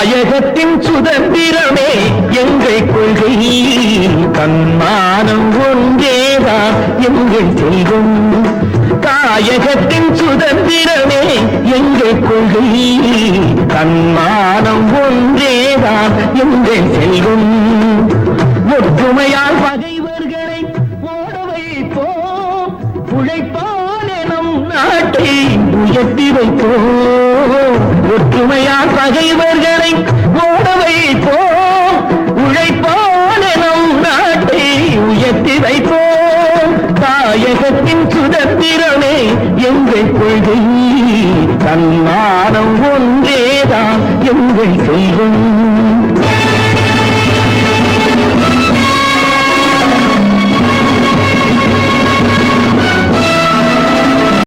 தாயகத்தின் சுதந்திரமே எங்கள் கொள்கை தன்மானம் ஒன்றேதான் எங்கள் செல்வம் தாயகத்தின் சுதந்திரமே எங்கள் கொள்கை தன்மானம் ஒன்றேதான் எங்கள் செல்வம் ஒற்றுமையால் பகைவர்களை ஓட வைப்போம் உழைப்பாலே நம் நாட்டை உயர்த்தி வைப்போம் ஒற்றுமையால் பகைவர்களை ஓட வைப்போம் உழைப்பாலே நம் நாட்டை உயர்த்தி வைப்போம் தாயகத்தின் சுதந்திரமே எங்கள் கொள்கை தன்மானம் ஒன்றேதான் எங்கள் செல்வம்